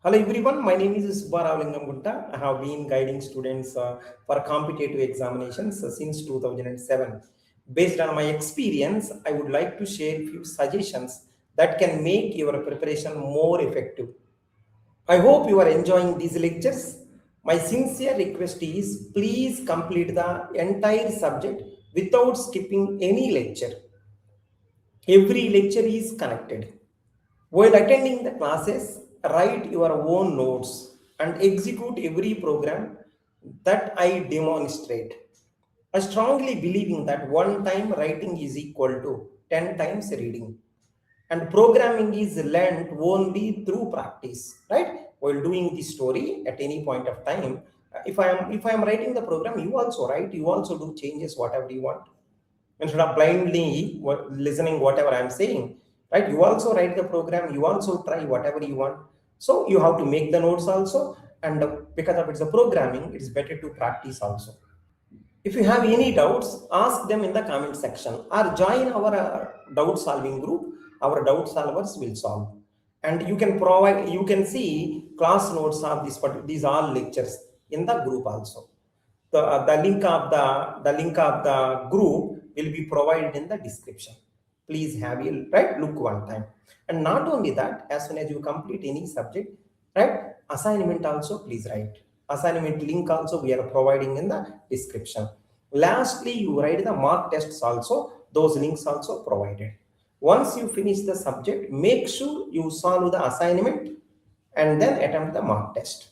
Hello everyone, my name is Subbarao Gutta. I have been guiding students for competitive examinations since 2007. Based on my experience, I would like to share a few suggestions that can make your preparation more effective. I hope you are enjoying these lectures. My sincere request is please complete the entire subject without skipping any lecture. Every lecture is connected. While attending the classes, write your own notes and execute every program that I demonstrate. I strongly believe in that one time writing is equal to 10 times reading. And programming is learned only through practice, right? While doing the story at any point of time, if I am writing the program, you also write, you also do changes whatever you want instead of blindly listening whatever I'm saying, right? You also write the program, you also try whatever you want. So you have to make the notes also, and because of it's a programming, it's better to practice also. If you have any doubts, ask them in the comment section or join our doubt solving group. Our doubt solvers will solve. And you can see class notes of these all lectures in the group also. The link of the group will be provided in the description. Please have a right look one time. And not only that, as soon as you complete any subject, right, assignment also please write. Assignment link also we are providing in the description. Lastly, you write the mock tests also, those links also provided. Once you finish the subject, make sure you solve the assignment and then attempt the mock test.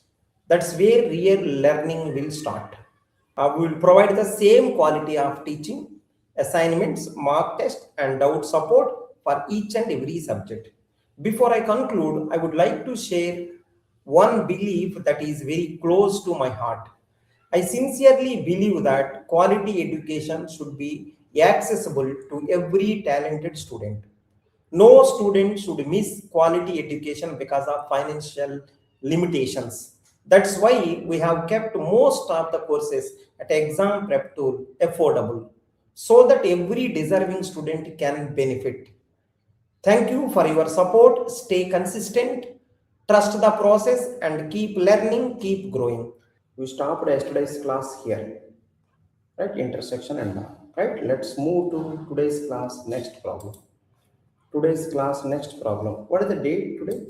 That's where real learning will start. We will provide the same quality of teaching, assignments, mock test, and doubt support for each and every subject. Before I conclude, I would like to share one belief that is very close to my heart. I sincerely believe that quality education should be accessible to every talented student. No student should miss quality education because of financial limitations. That's why we have kept most of the courses at exam prep tool affordable so that every deserving student can benefit. Thank you for your support. Stay consistent, trust the process, and keep learning, keep growing. We stopped yesterday's class here, right? Intersection and all, right? Let's move to today's class next problem. Today's class next problem. What is the date today?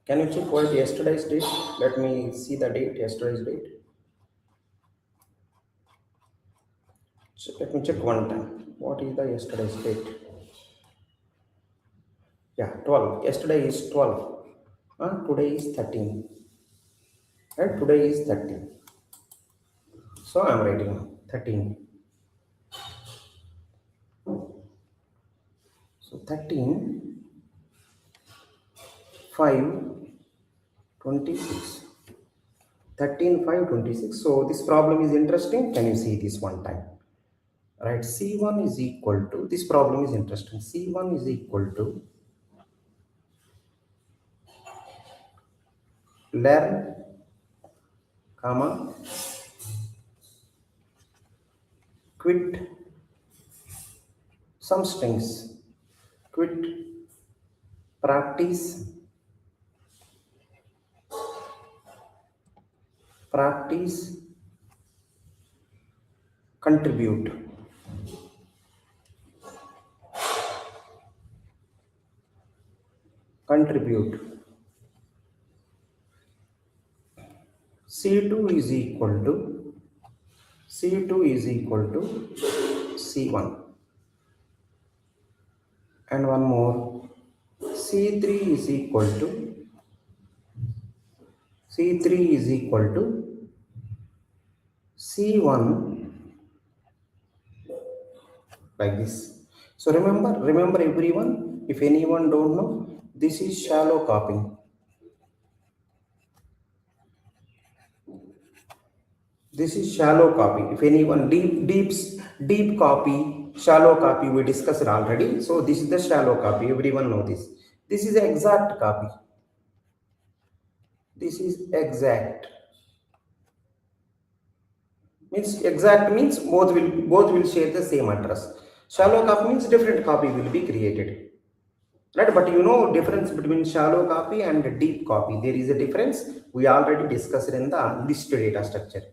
Can you check what is yesterday's date? Let me see the date, yesterday's date. So let me check one time. What is the yesterday's date? Yeah, 12. Yesterday is 12. Today is 13. Right? Today is 13. So I am writing 13. So 13, 5, 26. 13, 5, 26. So this problem is interesting. Can you see this one time? Right, C1 is equal to, this problem is interesting. C1 is equal to learn, comma, quit some strings, quit, practice, practice, contribute. Contribute. C2 is equal to, C2 is equal to C1. And one more, C3 is equal to, C3 is equal to C1, like this. So remember everyone, if anyone don't know, this is shallow copying. This is shallow copy. If anyone deep copy, shallow copy, we discussed already. So this is the shallow copy. Everyone know this. This is the exact copy. This is exact. Means exact means both will share the same address. Shallow copy means different copy will be created. right? But you know difference between shallow copy and deep copy. There is a difference. We already discussed in the list data structure.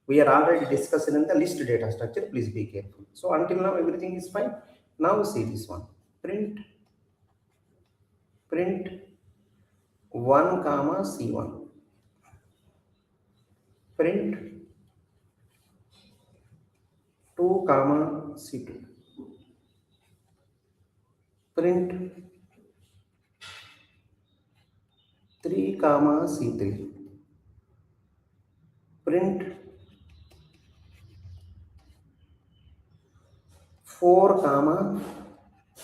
We are already discussing in the list data structure. Please be careful. So until now everything is fine. Now see this one. Print 1 comma C1. Print 2 comma C2. Print 3 comma C3. Print 4 comma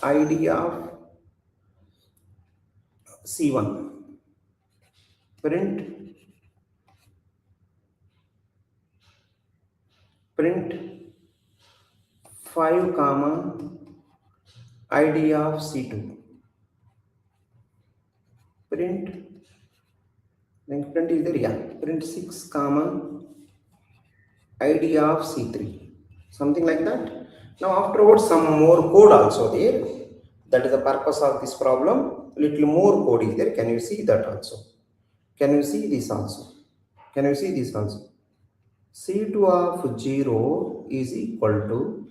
ID of C1. Print 5 comma ID of C2. Print, then print is there, yeah. Print 6 comma ID of C3. Something like that. Now afterwards some more code also there. That is the purpose of this problem. Little more code is there. Can you see that also? Can you see this also? Can you see this also? C2 of 0 is equal to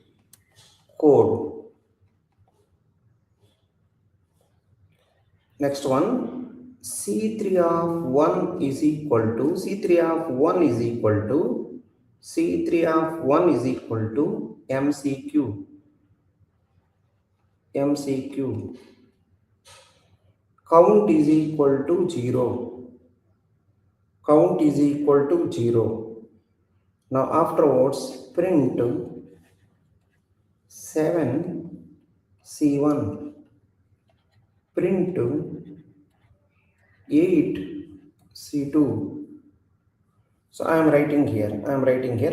code. Next one, C3 of 1 is equal to, C3 of 1 is equal to, C3 of 1 is equal to MCQ. MCQ. Count is equal to 0. Count is equal to 0. Now afterwards, print 7 C1. Print 8 C2. So I am writing here,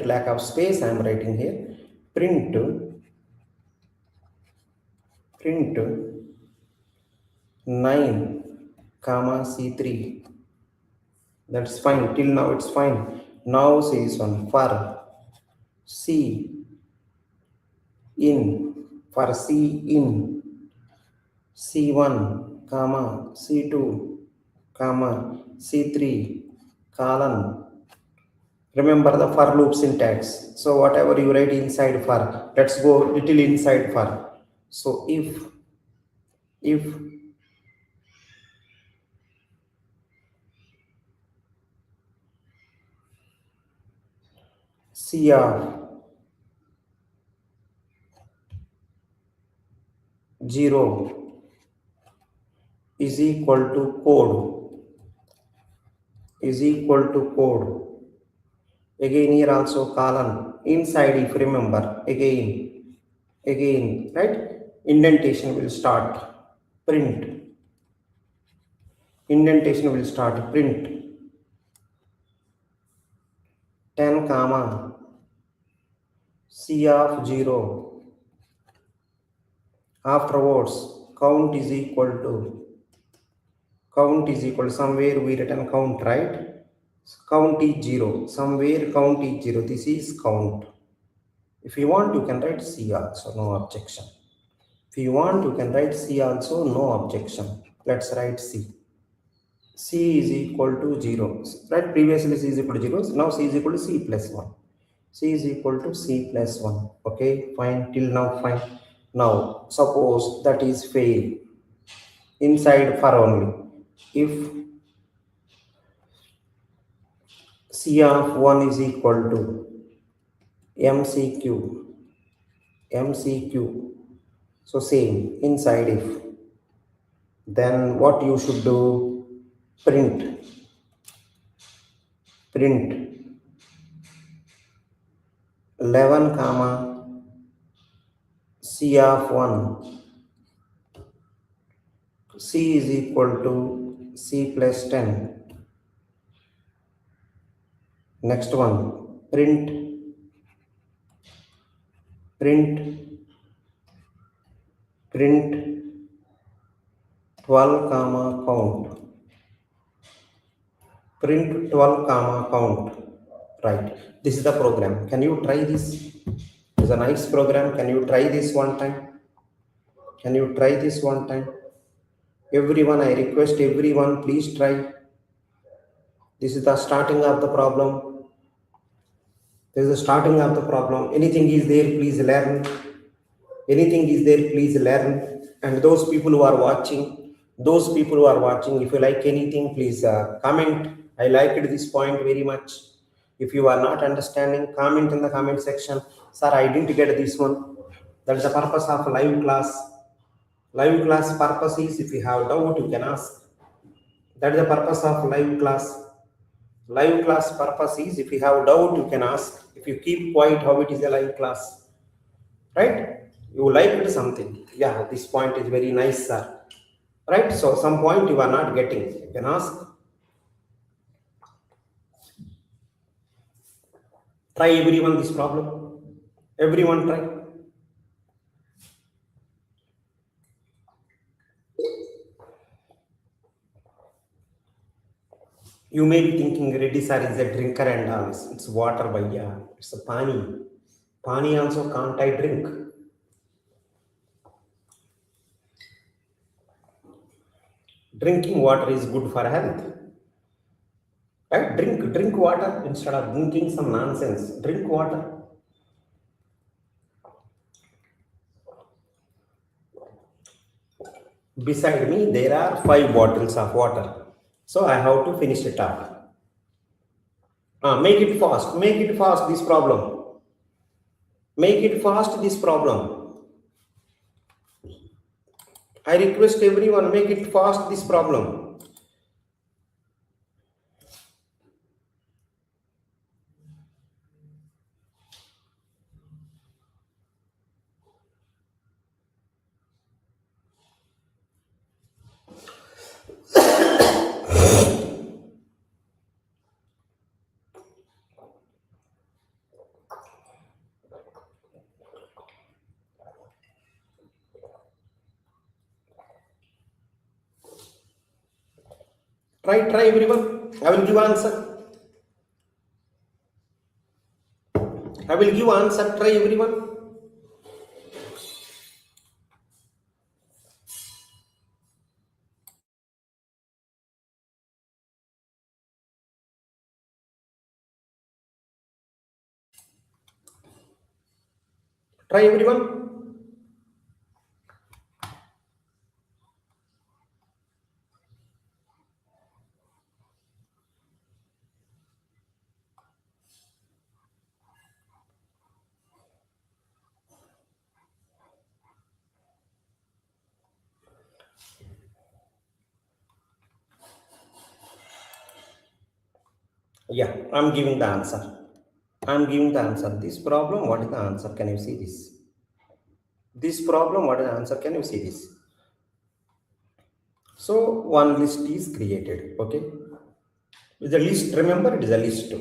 lack of space, I am writing here, print 9 comma C3. That's fine, till now it's fine. Now see this one, for C in C1 comma C2 comma C3 colon. Remember the for loop syntax. So whatever you write inside for, let's go little inside for. So if C of 0 is equal to code, again here also colon, inside if remember, again, right, indentation will start, print, print 10 comma C of 0. Afterwards count is equal somewhere we written count, right? Count is 0, somewhere count is 0. This is count. If you want you can write C also, no objection. If you want you can write C also, no objection. Let's write C. C is equal to 0, right? Previously C is equal to 0, now C is equal to C plus 1. C is equal to C plus 1. Okay, fine, till now fine. Now suppose that is fail, inside for only, if C of 1 is equal to MCQ, so same inside if, then what you should do, print 11 comma C of 1, C is equal to C plus 10. Next one, print 12 comma count. Print 12 comma count. Right. This is the program. Can you try this? It's a nice program. Can you try this one time? Everyone, I request everyone, please try. This is the starting of the problem. This is the starting of the problem. Anything is there, please learn. Anything is there, please learn. And those people who are watching, if you like anything, please comment. I liked this point very much. If you are not understanding, comment in the comment section. Sir, I didn't get this one. That's the purpose of live class. Live class purpose is, if you have doubt, you can ask. That is the purpose of live class. Live class purpose is, if you have doubt, you can ask. If you keep quiet, how it is a live class? Right? You liked something. Yeah, this point is very nice, sir. Right? So some point you are not getting. You can ask. Try everyone this problem. Everyone try. You may be thinking Reddy sir is a drinker and all. It's water, bhaiya. It's a pani. Pani also can't I drink. Drinking water is good for health. Right? Drink water instead of drinking some nonsense. Drink water. Beside me, there are 5 bottles of water. So I have to finish it up. Make it fast. Make it fast, this problem. Make it fast, this problem. I request everyone, make it fast, this problem. Try everyone. I will give answer. I will give answer. Try everyone. Try everyone. Yeah, I'm giving the answer. I'm giving the answer. This problem, what is the answer? Can you see this? This problem, what is the answer? Can you see this? So one list is created. Okay. It's a list. Remember, it is a list.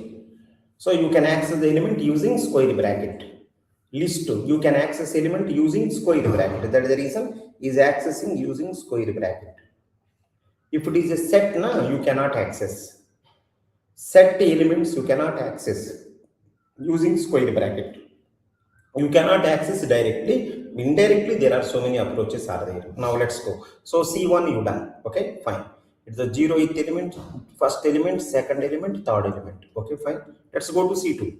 So you can access the element using square bracket. List. You can access element using square bracket. That is the reason is accessing using square bracket. If it is a set, now you cannot access. Set elements you cannot access using square bracket. You cannot access directly. Indirectly, there are so many approaches are there. Now let's go. So C1 you done. Okay, fine. It's the 0th element, first element, second element, third element. Okay, fine. Let's go to C2.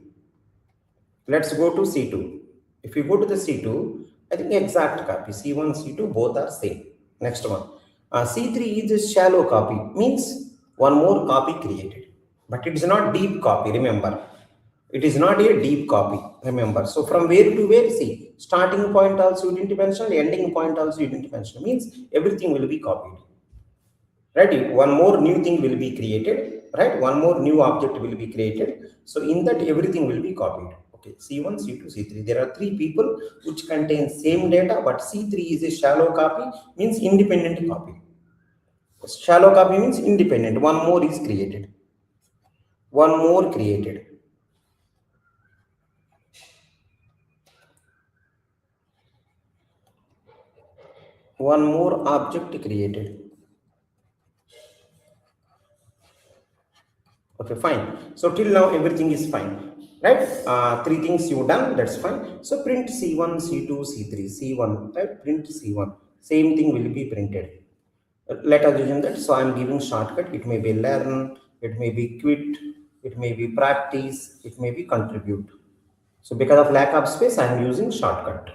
Let's go to C2. If you go to the C2, I think exact copy. C1, C2, both are same. Next one. C3 is a shallow copy. Means one more copy created. But it is not deep copy, remember. It is not a deep copy, remember. So from where to where, see, starting point also you didn't mention, ending point also you didn't mention. Means everything will be copied. Right? One more new thing will be created, right? One more new object will be created. So in that everything will be copied. Okay, C1, C2, C3. There are 3 people which contain same data, but C3 is a shallow copy, means independent copy. Shallow copy means independent. One more is created. One more created. One more object created. Okay, fine. So till now everything is fine, right? 3 things you done, that's fine. So print C1, C2, C3, C1, right? Print C1. Same thing will be printed. Let us assume that, so I am giving shortcut. It may be learn, it may be quit, it may be practice, it may be contribute. So because of lack of space, I am using shortcut.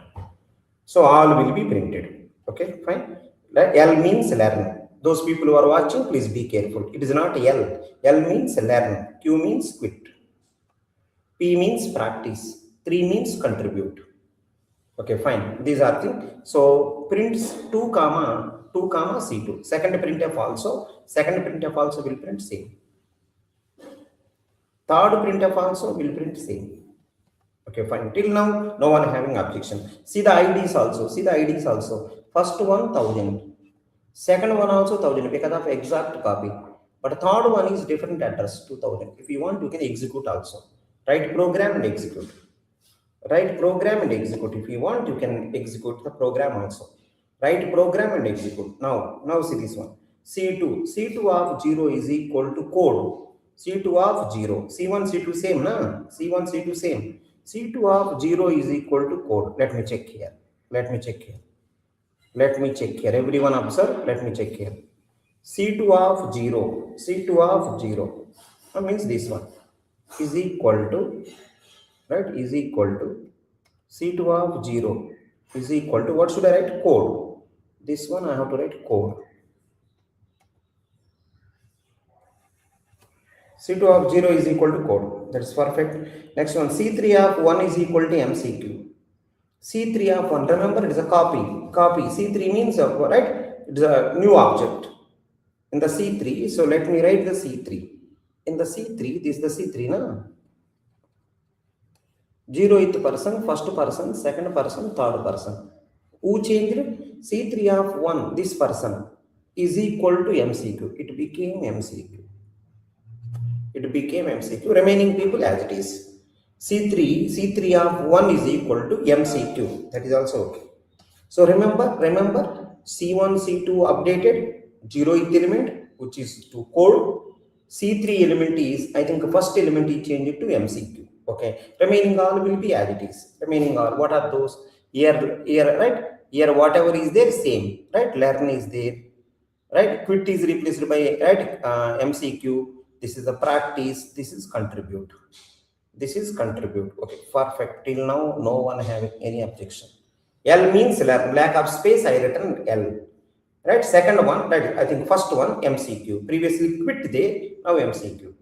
So all will be printed. Okay, fine. L means learn. Those people who are watching, please be careful. It is not L. L means learn. Q means quit. P means practice. 3 means contribute. Okay, fine. These are things. So prints 2 comma C2. Second printf also will print same. Third printf also will print same. Okay, fine. Till now, no one having objection. See the IDs also. First one 1000. Second one also 1000 because of exact copy. But third one is different address 2000. If you want, you can execute also. Write program and execute. Write program and execute. If you want, you can execute the program also. Write program and execute. Now see this one. C2 of 0 is equal to code. C2 of 0. C1, C2 same, na? C1, C2 same. C2 of 0 is equal to code. Let me check here. Everyone observe. Let me check here. C2 of 0. That means this one is equal to, right? Is equal to C2 of 0 is equal to, what should I write? Code. This one I have to write code. C2 of 0 is equal to code. That's perfect. Next one, C3 of 1 is equal to MCQ. C3 of 1, remember it is a copy. C3 means, right? It's a new object in the C3. So let me write the C3. In the C3, this is the C3, na? 0th person, first person, second person, third person. Who changed? C3 of 1, this person, is equal to MCQ. It became MCQ. Remaining people as it is. C3 of 1 is equal to MCQ. That is also okay. So remember, C1, C2 updated, 0th element, which is to code. C3 element is, I think first element is changed to MCQ. Okay. Remaining all will be as it is. Remaining all, what are those? Here, right? Here, whatever is there, same. Right? Learn is there. Right? Quit is replaced by, right? MCQ. This is the practice. This is contribute. Okay, perfect. Till now, no one having any objection. L means lack of space. I written L. Right? Second one, right? I think first one MCQ. Previously quit there. Now MCQ.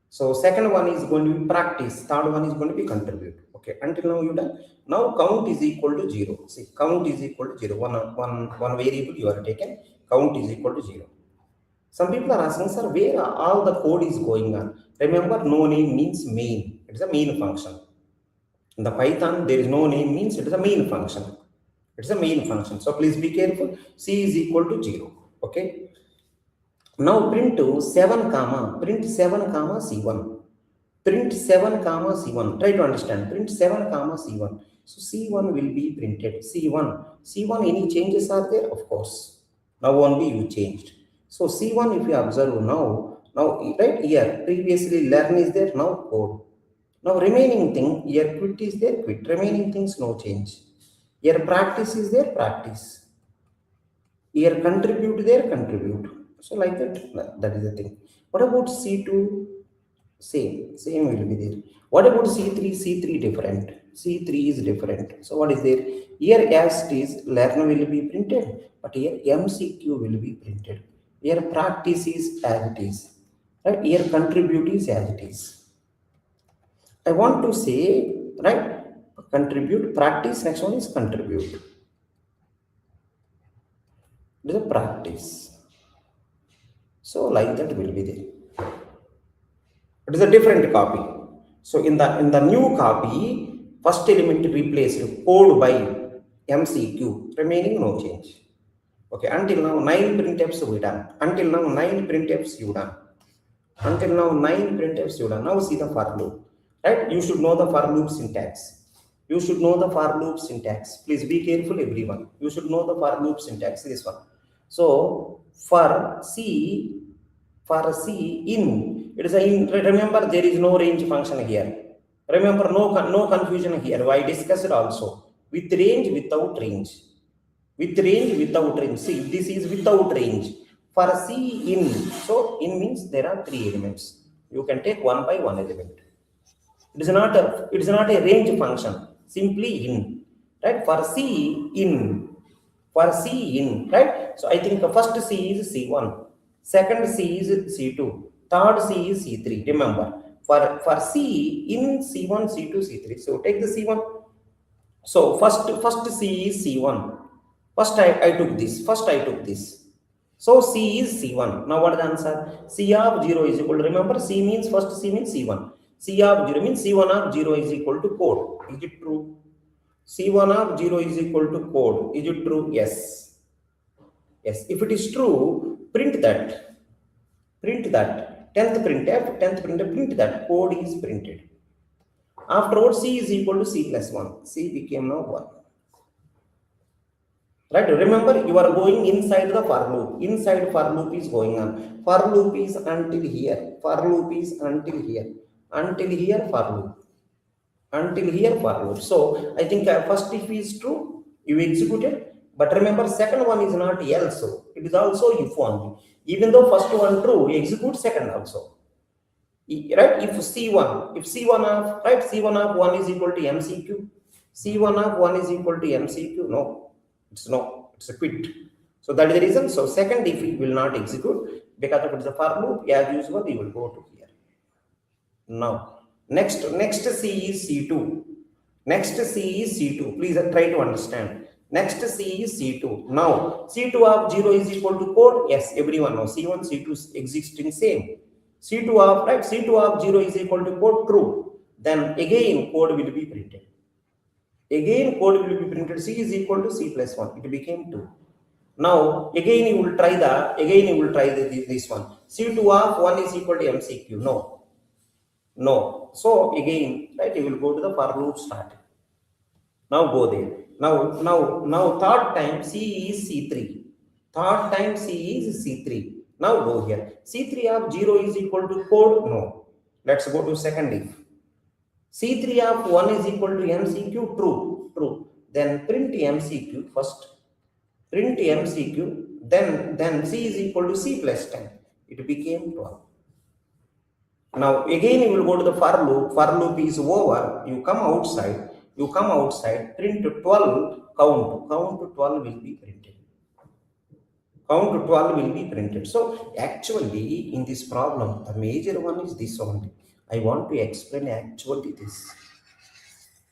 So second one is going to be practice. Third one is going to be contribute. Okay. Until now you done. Now count is equal to 0. See, count is equal to 0. One variable you are taken. Count is equal to 0. Some people are asking, sir, where all the code is going on? Remember, no name means main. It is a main function. In the Python, there is no name means it is a main function. So please be careful. C is equal to 0. Okay. Now print 7 comma C1. Print 7 comma C1. Try to understand. Print 7 comma C1. So C1 will be printed. C1, any changes are there? Of course. Now only you changed. So C1, if you observe now right here, previously learn is there, now code. Now remaining thing, here quit is there, quit. Remaining things, no change. Here practice is there, practice. Here contribute there, contribute. So like that is the thing. What about C2? Same will be there. What about C3? C3 different. C3 is different. So what is there? Here as it is, learn will be printed, but here MCQ will be printed. Here practice is as it is. Right? Here contribute is as it is. I want to say, right? Contribute, practice, next one is contribute. It is a practice. So like that will be there. It is a different copy. So in the new copy, first element replaced code by MCQ, remaining no change. Okay, until now 9 printfs we done. Until now 9 printfs you done. Now see the for loop. Right? You should know the for loop syntax. Please be careful, everyone. You should know the for loop syntax. This one. So for C in, it is a in. Remember, there is no range function here. Remember, no confusion here. I discussed also with range, without range. See, this is without range. For C in, so in means there are three elements. You can take one by one element. It is not a range function, simply in, right? For C in, right? So I think the first C is C1, second C is C2, third C is C3. Remember, for C in C1, C2, C3. So take the C1. So first C is C1. First I took this. First I took this. So C is C1. Now what is the answer? C of 0 is equal to, remember, C means first C means C1. C of 0 means C1 of 0 is equal to code. Is it true? C1 of 0 is equal to code. Is it true? Yes. Yes. If it is true, print that. Print that. 10th printf, print that. Code is printed. Afterwards, C is equal to C plus 1. C became now 1. Right? Remember, you are going inside the for loop. Inside for loop is going on. For loop is until here. For loop is until here. Until here for loop. Until here for loop. So I think first if is true, you execute it. But remember, second one is not else. So it is also if only. Even though first one true, you execute second also. Right? If C1 of, right, C1 of 1 is equal to MCQ. C1 of 1 is equal to MCQ. No, it's a quit. So that is the reason. So second if it will not execute, because if it is a for loop, as usual, you will go to here. Now, next C is C2. Next C is C2. Please try to understand. Next C is C2. Now, C2 of 0 is equal to code. Yes, everyone knows C1, C2 existing same. C2 of, right, C2 of 0 is equal to code, true. Then again code will be printed. Again code will be printed. C is equal to C plus 1. It became 2. Now again you will try this one. C2 of 1 is equal to MCQ. No. So again, right, you will go to the for loop start. Now go there. Now third time C is C3. Third time C is C3. Now go here. C3 of 0 is equal to code. No. Let's go to second if. C3 of 1 is equal to MCQ. True. Then print MCQ first. Print MCQ. Then C is equal to C plus 10. It became 12. Now again you will go to the for loop. For loop is over. You come outside. Print 12. Count 12 will be printed. Count 12 will be printed. So actually in this problem, the major one is this only. I want to explain actually this.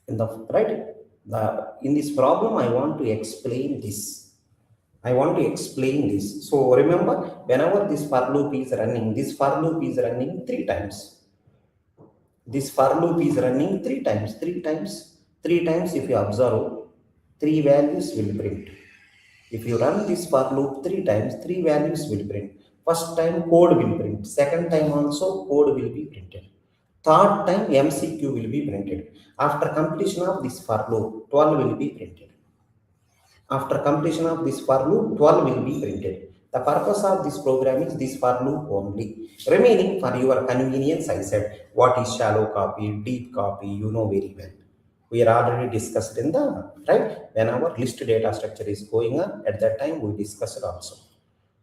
In this problem, I want to explain this. So remember, whenever this for loop is running, this for loop is running 3 times. This for loop is running 3 times. 3 times if you observe, 3 values will print. If you run this for loop 3 times, 3 values will print. First time code will print. Second time also code will be printed. Third time MCQ will be printed. After completion of this for loop, 12 will be printed. After completion of this for loop, 12 will be printed. The purpose of this program is this for loop only. Remaining for your convenience, I said, what is shallow copy, deep copy, you know very well. We are already discussed in the, right? When our list data structure is going on, at that time we discussed also.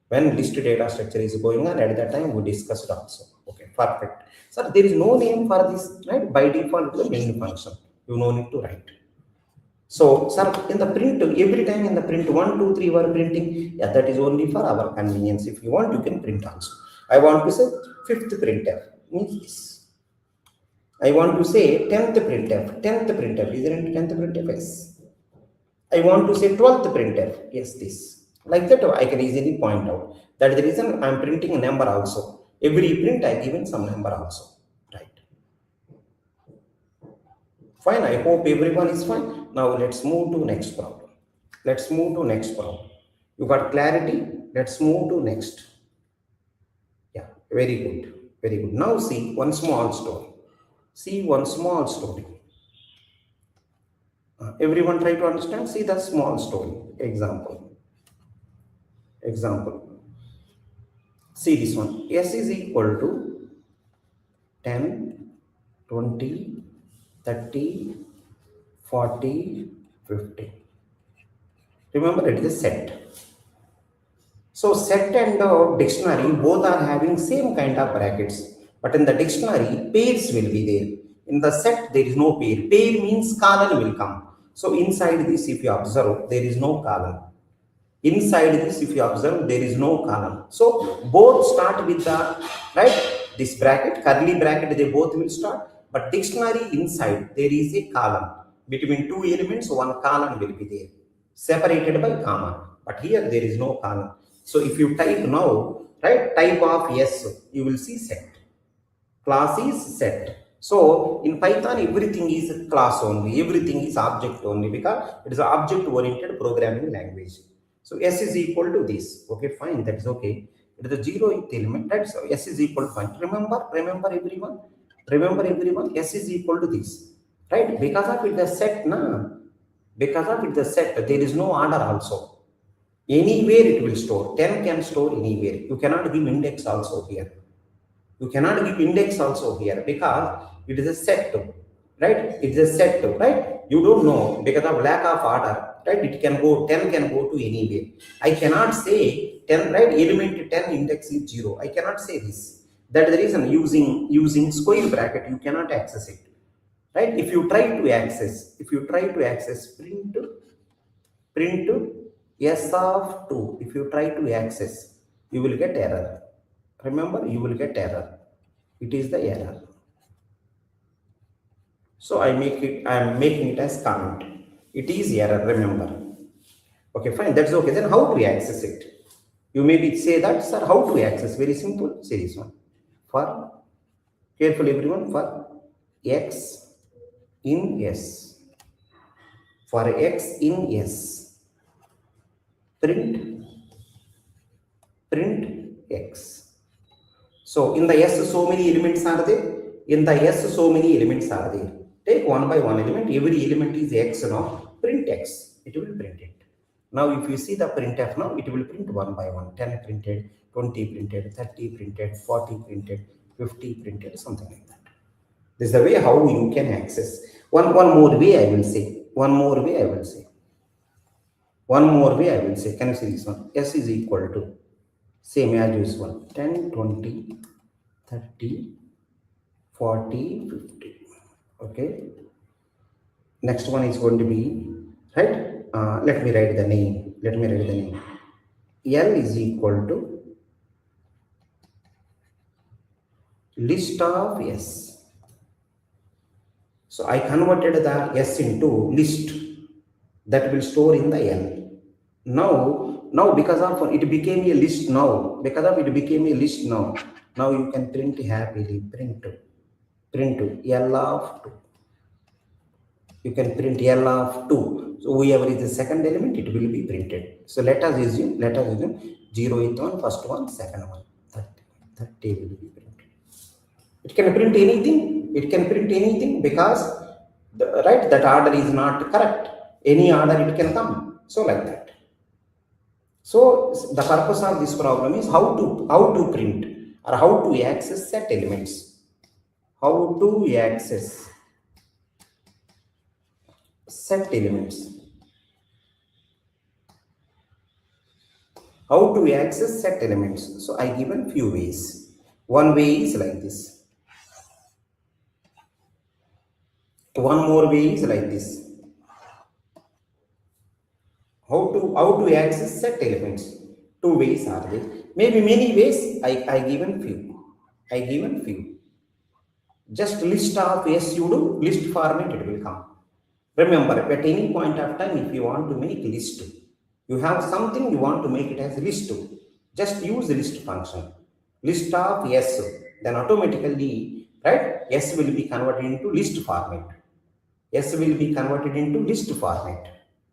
When list data structure is going on, at that time we discussed also. Okay, perfect. So there is no name for this, right? By default, the main function. You no need to write. So, sir, in the print, every time in the print 1, 2, 3 we are printing. Yeah, that is only for our convenience. If you want, you can print also. I want to say 5th printf means this. I want to say 10th printf. 10th printf. Isn't it 10th printf? Yes. I want to say 12th printf. Yes, this. Like that, I can easily point out. That is the reason I am printing a number also. Every print I given some number also. Right. Fine. I hope everyone is fine. Now let's move to next problem. You got clarity? Let's move to next. Yeah, very good. Now see one small story. Everyone try to understand. See the small story. Example. See this one. S is equal to 10, 20, 30, 40, 50. Remember, it is a set. So set and dictionary both are having same kind of brackets, but in the dictionary pairs will be there. In the set there is no pair. Pair means colon will come. So inside this, if you observe, there is no colon. Inside this, if you observe, there is no column. So both start with the right this bracket, curly bracket, they both will start. But dictionary inside there is a column between two elements. One column will be there, separated by comma. But here there is no column. So if you type now, right, type of yes, you will see set. Class is set. So in Python, everything is class only, everything is object only, because it is an object oriented programming language. So S is equal to this. Okay, fine, that's okay. It is the zeroth element, right? So S is equal to fine. Remember everyone, S is equal to this, right? Because of it the set, na. Because of it the set, there is no order also. Anywhere it will store. 10 can store anywhere. You cannot give index also here. You cannot give index also here because it is a set, right? It is a set, right? You don't know because of lack of order, right? It can go, 10 can go to anywhere. I cannot say 10, right? Element 10 index is 0. I cannot say this. That is the reason using square bracket, you cannot access it, right? If you try to access print s of 2, if you try to access, you will get error. Remember, you will get error. It is the error. So I am making it as comment. It is error, remember. Okay, fine, that's okay. Then how do we access it? You maybe say that, sir, how to access? Very simple. Say this one. For, careful everyone, for x in s. For x in s. Print x. So in the S, so many elements are there. In the S, so many elements are there. Take one by one element. Every element is X now. Print X. It will print it. Now if you see the printf now, it will print one by one. 10 printed, 20 printed, 30 printed, 40 printed, 50 printed, something like that. This is the way how you can access. One more way I will say. One more way I will say. Can you see this one? S is equal to same as this one, 10, 20, 30, 40, 50. Okay. Next one is going to be, right? Let me write the name. L is equal to list of S. So I converted the S into list that will store in the L. Now because of it became a list now. Now you can print happily. Print L of 2. You can print L of 2. So whoever is the second element, it will be printed. So let us assume 0th one, first one, second one. 30 will be printed. It can print anything. Because that order is not correct. Any order it can come. So like that. So the purpose of this problem is how to print or how to access set elements. How to access set elements. How to access set elements? So I given few ways. One way is like this. One more way is like this. How to access set elements? Two ways are there. Maybe many ways. I given few. Just list of S you do, list format it will come. Remember, at any point of time, if you want to make list, you have something you want to make it as list. Just use the list function. List of S, then automatically, right? S will be converted into list format.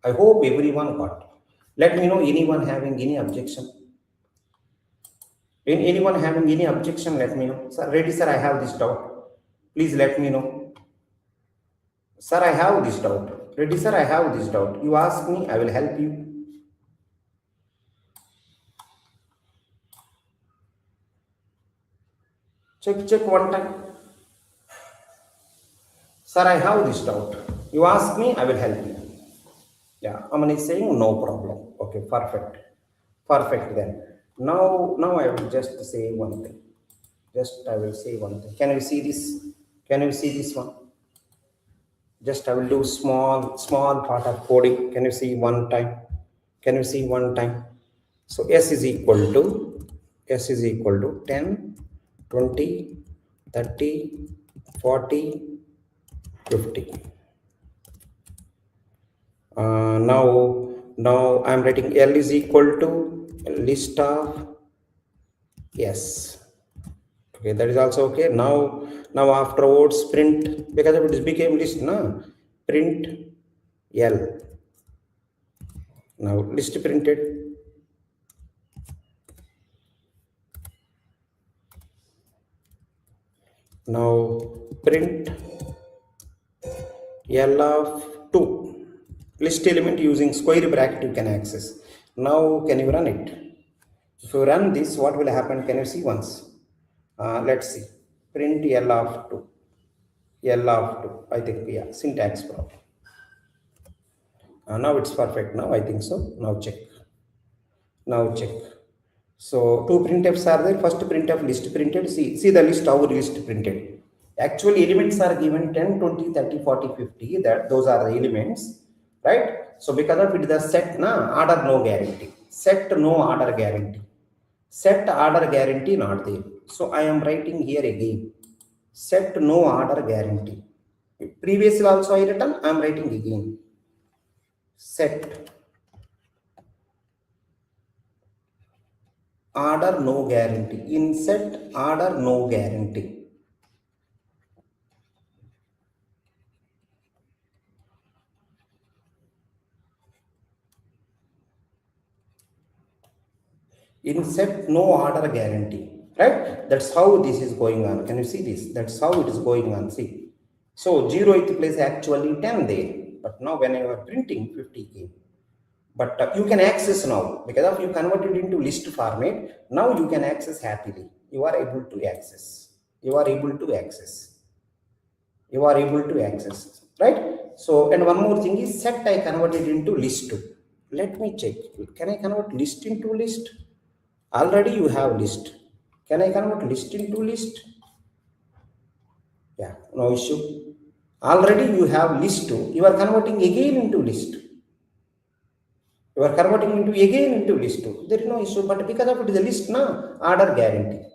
I hope everyone got. Let me know anyone having any objection. Anyone having any objection, let me know. Sir, ready, sir, I have this doubt. Please let me know. Sir, I have this doubt. Ready, sir, I have this doubt. You ask me, I will help you. Check one time. Sir, I have this doubt. You ask me, I will help you. Yeah, Aman is saying no problem. Okay, perfect then. Now I will just say one thing. Just I will say one thing. Can you see this? Can you see this one? Just I will do small part of coding. Can you see one time? Can you see one time? So S is equal to 10, 20, 30, 40, 50. Now I'm writing L is equal to list of S. Okay, that is also okay. Now afterwards print, because it became list, no? Print L. Now list printed. Now print L of 2. List element using square bracket you can access. Now can you run it? If you run this, what will happen? Can you see once? Let's see. Print L of 2. L of 2. I think, yeah, syntax problem. Now it's perfect. Now I think so. Now check. Now check. So two printfs are there. First printf list printed. See the list, how list printed. Actually elements are given 10, 20, 30, 40, 50. That those are the elements, right? So because of it, the set order no guarantee. Set no order guarantee. Set order guarantee not there. So I am writing here again. Set no order guarantee. Previously also I written. I am writing again. Set order no guarantee. In set order no guarantee. In set no order guarantee, right? That's how this is going on. Can you see this? That's how it is going on. See, so 0th place actually 10 there, but now when you are printing 50 came, but you can access now because of you converted into list format. Now you can access happily. You are able to access. You are able to access. You are able to access, right? So, and one more thing is set I converted into list. Let me check. Can I convert list into list? Already you have list. Can I convert list into list? Yeah, no issue. Already you have list. You are converting again into list. You are converting into again into list. There is no issue. But because of it is a list, order guarantee.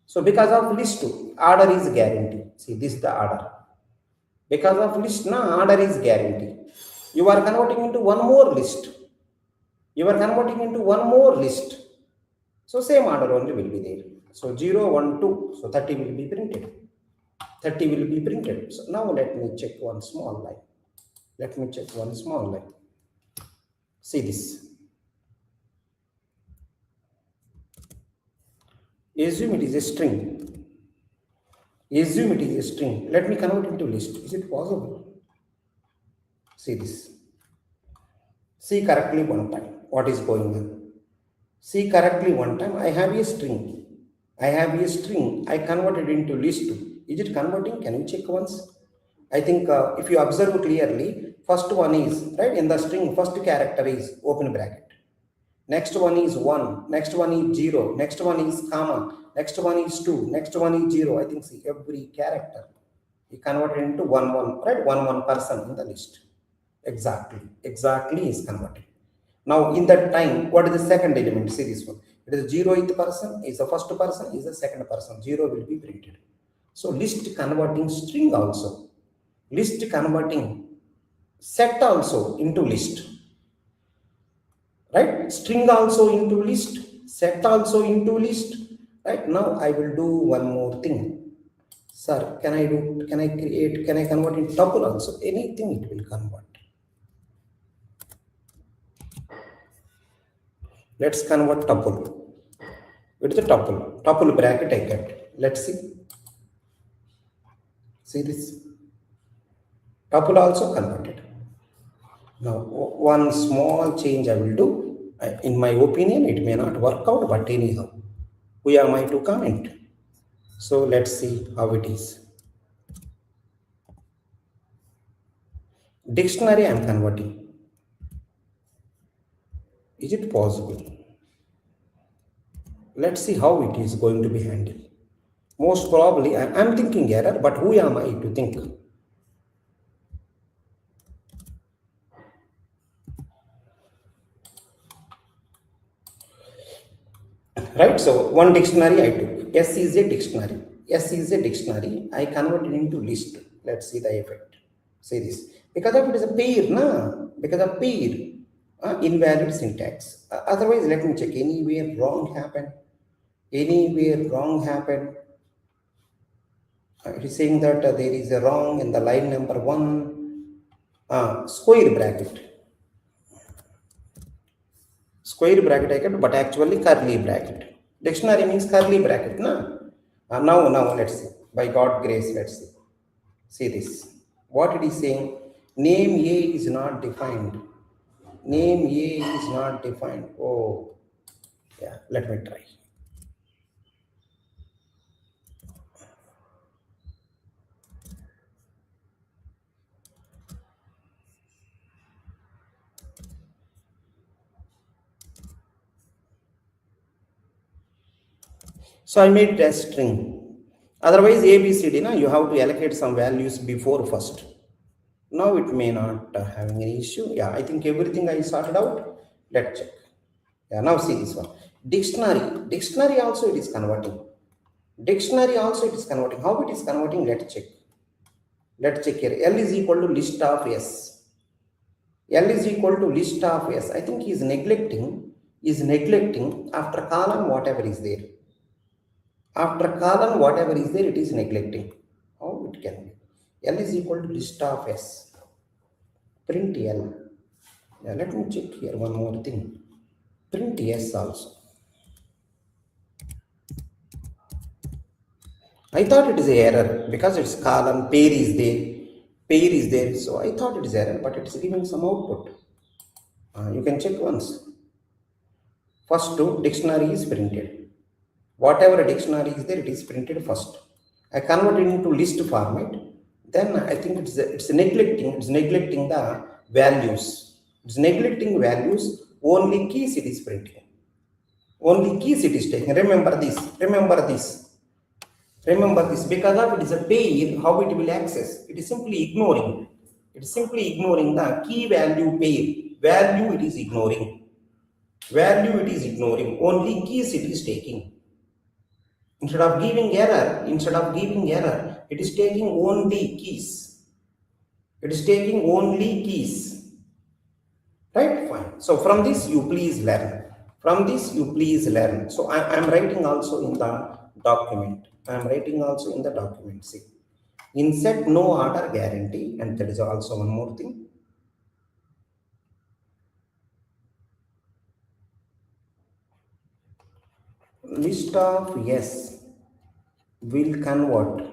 So because of list, order is guarantee. See, this is the order. Because of list, order is guarantee. You are converting into one more list. You are converting into one more list. So same order only will be there. So 0, 1, 2. So 30 will be printed. 30 will be printed. So now let me check one small line. Let me check one small line. See this. Assume it is a string. Assume it is a string. Let me convert into list. Is it possible? See this. See correctly one time what is going on. See correctly one time. I have a string. I have a string. I converted into list. Is it converting? Can you check once? I think if you observe clearly, first one is, right, in the string, first character is open bracket. Next one is 1. Next one is 0. Next one is comma. Next one is 2. Next one is 0. I think see every character you converted into 1, right? 1 person in the list. Exactly is converted. Now in that time, what is the second element? See this one. It is 0th person, is the first person, is the second person. 0 will be printed. So list converting string also. List converting set also into list. Right? String also into list. Set also into list. Right? Now I will do one more thing. Sir, can I convert in tuple also? Anything it will convert. Let's convert tuple. It is a tuple. Tuple bracket I kept. Let's see. See this. Tuple also converted. Now, one small change I will do. In my opinion, it may not work out, but anyhow, who am I to comment? So let's see how it is. Dictionary I am converting. Is it possible? Let's see how it is going to be handled. Most probably, I'm thinking error, but who am I to think? Right? So one dictionary I took. S is a dictionary. S is a dictionary. I converted into list. Let's see the effect. See this. Because of it is a pair, na? Because of pair, invalid syntax. Otherwise, let me check. Anywhere wrong happened. Anywhere wrong happened. It is saying that there is a wrong in the line number 1. Square bracket. Square bracket I kept, but actually curly bracket. Dictionary means curly bracket, na? Now let's see. By God grace, let's see. See this. What it is saying? Name A is not defined. Name A is not defined. Oh, yeah. Let me try. So I made it as string. Otherwise, A, B, C, D, na, you have to allocate some values before first. Now it may not having any issue. Yeah, I think everything I sorted out. Let's check. Yeah, now see this one. Dictionary. Dictionary also it is converting. Dictionary also it is converting. How it is converting? Let's check. Let's check here. L is equal to list of S. L is equal to list of S. I think he is neglecting after column whatever is there. After column whatever is there, it is neglecting. How it can be? L is equal to list of S. Print L. Yeah, let me check here one more thing. Print S also. I thought it is a error because it's column, pair is there. So I thought it is error, but it is giving some output. You can check once. First two dictionary is printed. Whatever dictionary is there, it is printed first. I converted into list format. Then I think it's neglecting the values. It's neglecting values. Only keys it is printing. Only keys it is taking. Remember this. Remember this. Remember this, because of it is a pair, how it will access? It is simply ignoring. It is simply ignoring the key value pair. Value it is ignoring. Value it is ignoring. Only keys it is taking. Instead of giving error, it is taking only keys. It is taking only keys. Right? Fine. So from this you please learn. From this you please learn. So I am writing also in the document. I am writing also in the document. See, insert no order guarantee, and there is also one more thing. List of yes will convert,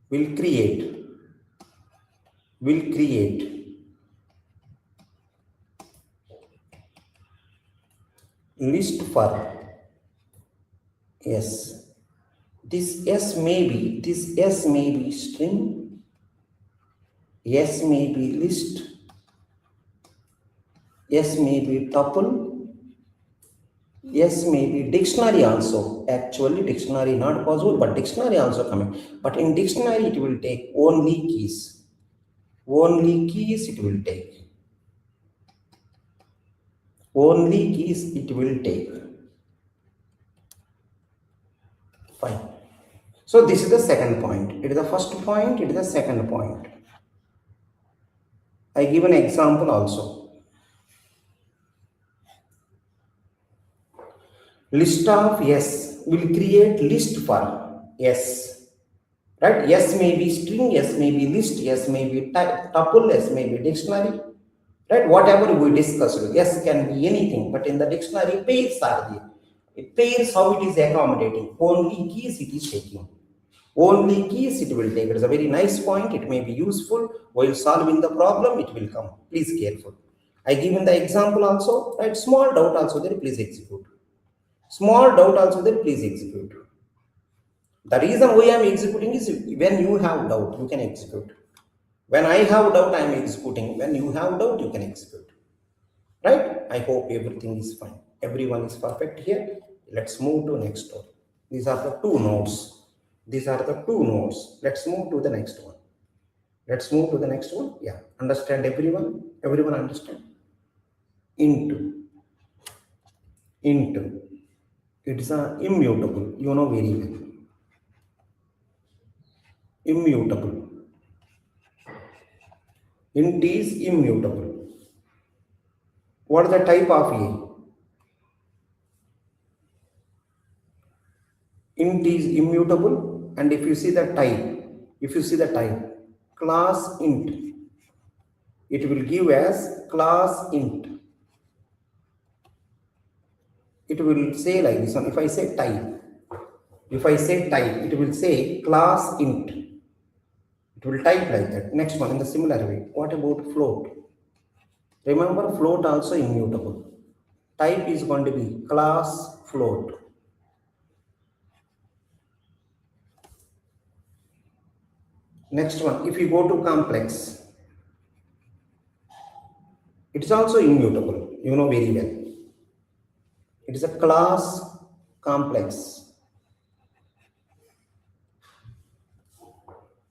will create list for yes. This S may be string, S may be list, S may be tuple, S may be dictionary also. Actually, dictionary not possible, but dictionary also coming. But in dictionary, it will take only keys. Only keys it will take. Only keys it will take. Fine. So this is the second point. It is the first point, it is the second point. I give an example also. List of yes will create list for yes. Right? Yes may be string, yes may be list, yes may be tuple, yes may be dictionary. Right? Whatever we discussed, yes can be anything, but in the dictionary, pairs are there. It pairs how it is accommodating. Only keys it is taking. Only keys it will take. It is a very nice point. It may be useful while solving the problem. It will come. Please careful. I given the example also. Right? Small doubt also there. Please execute. Small doubt also there. Please execute. The reason why I am executing is when you have doubt, you can execute. When I have doubt, I am executing. When you have doubt, you can execute. Right? I hope everything is fine. Everyone is perfect here. Let's move to next one. These are the two nodes. These are the two nodes. Let's move to the next one. Let's move to the next one. Yeah. Understand everyone? Everyone understand? Into. Into. It's a immutable. You know very well. Immutable. Int is immutable. What is the type of A? Int is immutable, and if you see the type, class int, it will give as class int. It will say like this one. If I say type, it will say class int. It will type like that. Next one in the similar way. What about float? Remember, float also immutable. Type is going to be class float. Next one, if you go to complex, it is also immutable. You know very well. It is a class complex.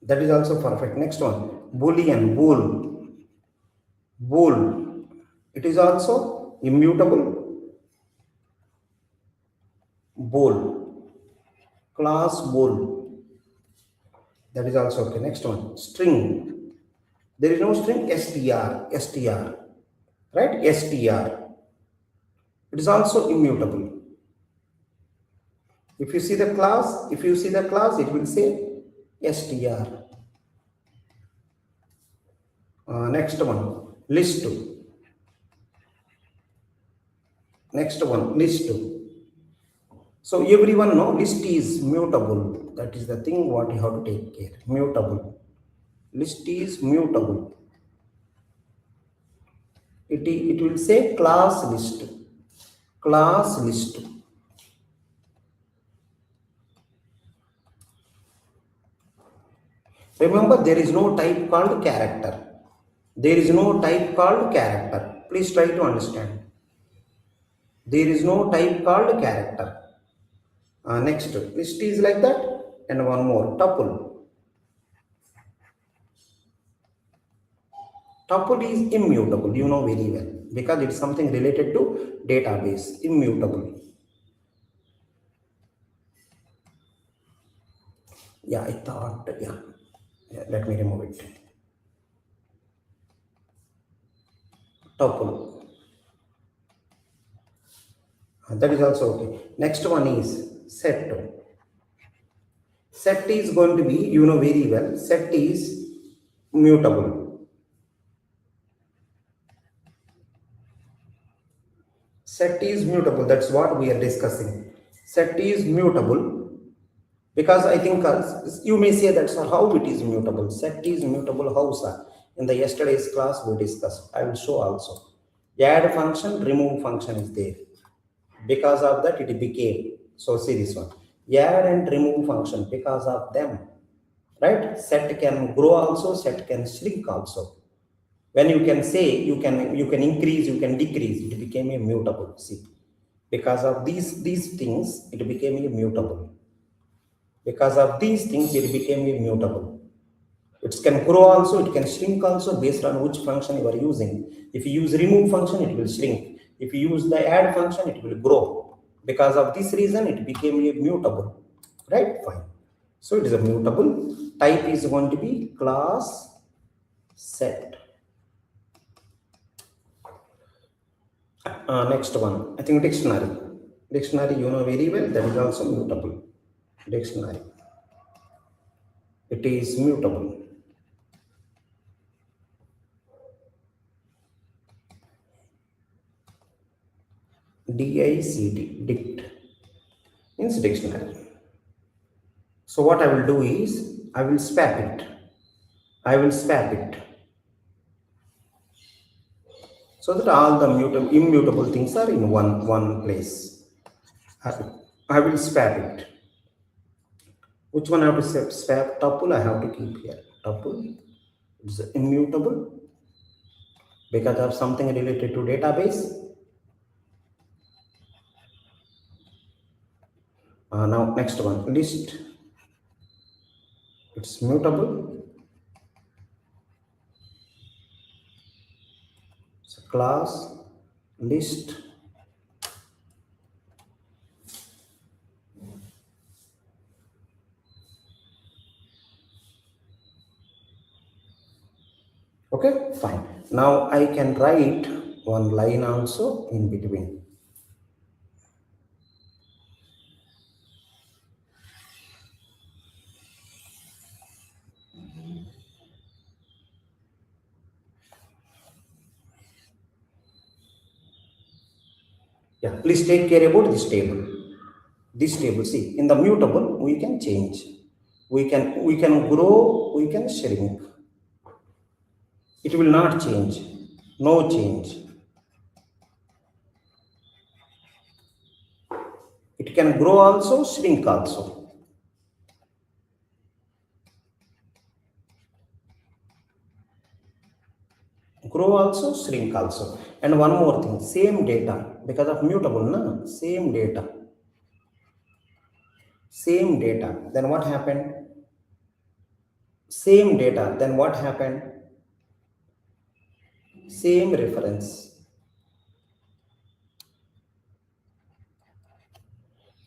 That is also perfect. Next one, boolean, bool. It is also immutable. Bool, class bool. That is also okay. Next one, string. There is no string, str, right? Str. It is also immutable. If you see the class, it will say str. Next one, list. Next one, list. So everyone know list is mutable. That is the thing what you have to take care. Mutable. List is mutable. It will say class list. Class list. Remember, there is no type called character. There is no type called character. Please try to understand. There is no type called character. Next, list is like that. And one more, tuple. Tuple is immutable. You know very well. Because it's something related to database. Immutable. Yeah, I thought, yeah, let me remove it. Tuple. That is also okay. Next one is set. Set is going to be, you know very well, set is mutable. Set is mutable. That's what we are discussing. Set is mutable because I think you may say that's how it is mutable. Set is mutable. How, sir? In the yesterday's class we discussed. I will show also. Add function, remove function is there. Because of that it became. So see this one. Add and remove function because of them. Right? Set can grow also, set can shrink also. When you can say you can increase, you can decrease, it became a mutable. See, because of these things, it became a mutable. Because of these things, it became a mutable. It can grow also, it can shrink also based on which function you are using. If you use remove function, it will shrink. If you use the add function, it will grow. Because of this reason, it became a mutable. Right? Fine. So it is a mutable. Type is going to be class set. Next one, I think dictionary. Dictionary, you know very well, that is also mutable. Dictionary. It is mutable. DICT, dict, means dictionary. So what I will do is, I will swap it. So that all the immutable things are in one place. I will swap it. Which one I have to swap? Tuple I have to keep here. Tuple is immutable because of something related to database. Now next one, list. It's mutable. So class list. Okay, fine. Now I can write one line also in between. Yeah, please take care about this table. This table, see, in the mutable, we can change. We can grow, we can shrink. It will not change. No change. It can grow also, shrink also. Grow also, shrink also. And one more thing, same data, because of mutable, na? Same data. Same data. Then what happened? Same data. Then what happened? Same reference.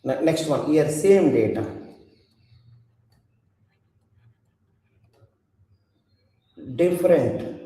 Next one, here, same data. Different